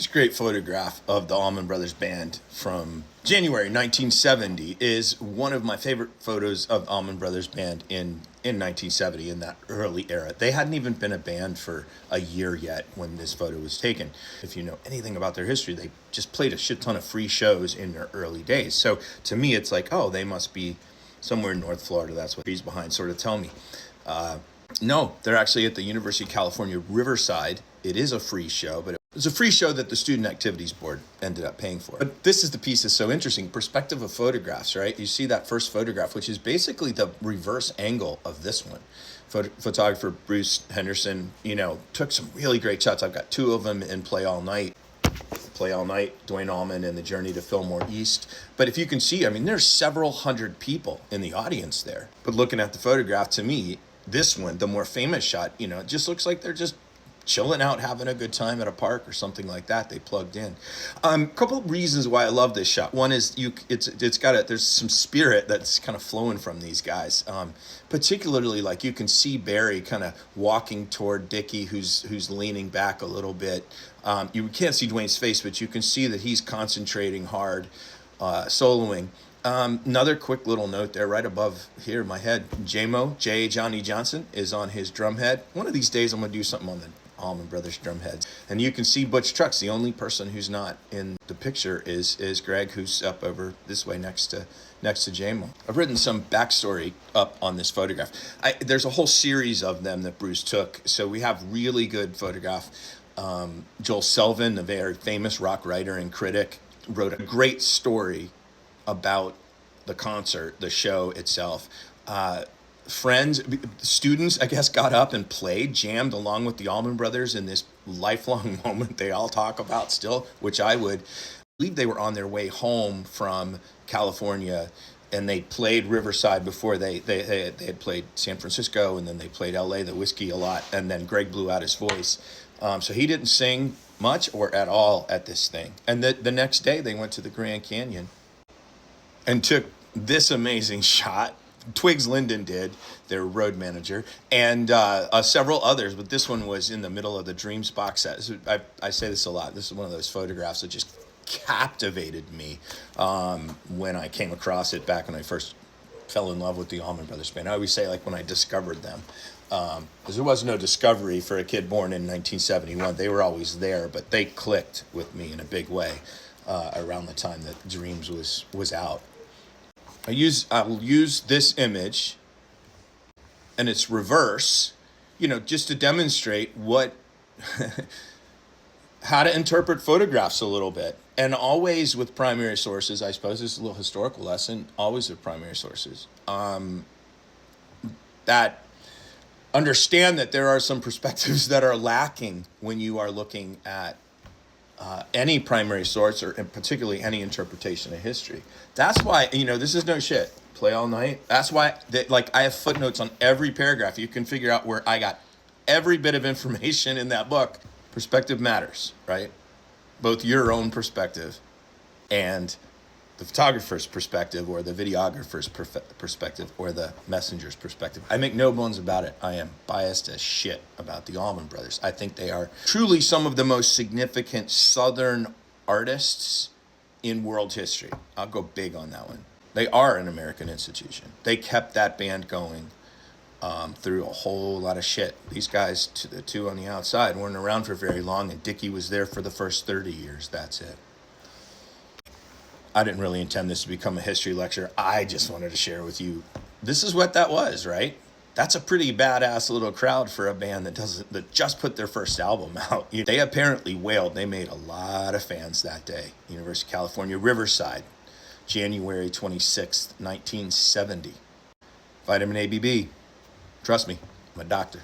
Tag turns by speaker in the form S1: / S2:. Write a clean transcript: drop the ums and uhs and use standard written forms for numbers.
S1: This great photograph of the Allman Brothers band from January 1970 is one of my favorite photos of Allman Brothers band in 1970, in that early era. They hadn't even been a band for a year yet when this photo was taken. If you know anything about their history, they just played a shit ton of free shows in their early days. So to me, it's like, oh, they must be somewhere in North Florida. That's what Trees Behind sort of tell me. No, they're actually at the University of California, Riverside. It is a free show, but it's a free show that the Student Activities Board ended up paying for. But this is the piece that's so interesting. Perspective of photographs, right? You see that first photograph, which is basically the reverse angle of this one. Photographer Bruce Henderson, took some really great shots. I've got two of them in Play All Night, Duane Allman, and The Journey to Fillmore East. But if you can see, there's several hundred people in the audience there. But looking at the photograph, to me, this one, the more famous shot, it just looks like they're just chilling out, having a good time at a park or something like that. They plugged in. Couple of reasons why I love this shot. One is there's some spirit that's kind of flowing from these guys. Particularly, like, you can see Barry kind of walking toward Dickie, who's leaning back a little bit. You can't see Duane's face, but you can see that he's concentrating hard, soloing. Another quick little note there, right above here, my head. J. Johnny Johnson is on his drum head. One of these days, I'm gonna do something on the Allman Brothers drum heads. And you can see Butch Trucks. The only person who's not in the picture is Greg, who's up over this way next to J-Mo. I've written some backstory up on this photograph. There's a whole series of them that Bruce took, so we have really good photograph. Joel Selvin, the very famous rock writer and critic, wrote a great story about the concert, the show itself. Friends, students, I guess, got up and played, jammed along with the Allman Brothers in this lifelong moment they all talk about still, which I would believe. They were on their way home from California, and they played Riverside before they had played San Francisco, and then they played LA, the Whiskey, a lot, and then Greg blew out his voice. So he didn't sing much or at all at this thing. And the next day they went to the Grand Canyon and took this amazing shot. Twigs Linden did, their road manager, and several others, but this one was in the middle of the Dreams box set. I say this a lot. This is one of those photographs that just captivated me when I came across it back when I first fell in love with the Allman Brothers band. I always say, like, when I discovered them, because there was no discovery for a kid born in 1971. They were always there, but they clicked with me in a big way around the time that Dreams was out. I'll use this image and its reverse, just to demonstrate how to interpret photographs a little bit. And always with primary sources, I suppose this is a little historical lesson, always with primary sources. That understand that there are some perspectives that are lacking when you are looking at any primary source, or particularly any interpretation of history. That's why, this is no shit. Play All Night. That's why, I have footnotes on every paragraph. You can figure out where I got every bit of information in that book. Perspective matters, right? Both your own perspective and the photographer's perspective, or the videographer's perspective, or the messenger's perspective. I make no bones about it. I am biased as shit about the Allman Brothers. I think they are truly some of the most significant Southern artists in world history. I'll go big on that one. They are an American institution. They kept that band going through a whole lot of shit. These guys, the two on the outside, weren't around for very long, and Dickie was there for the first 30 years. That's it. I didn't really intend this to become a history lecture. I just wanted to share with you, this is what that was, right? That's a pretty badass little crowd for a band that just put their first album out. They apparently wailed. They made a lot of fans that day. University of California, Riverside, January 26th, 1970. Vitamin ABB. Trust me, I'm a doctor.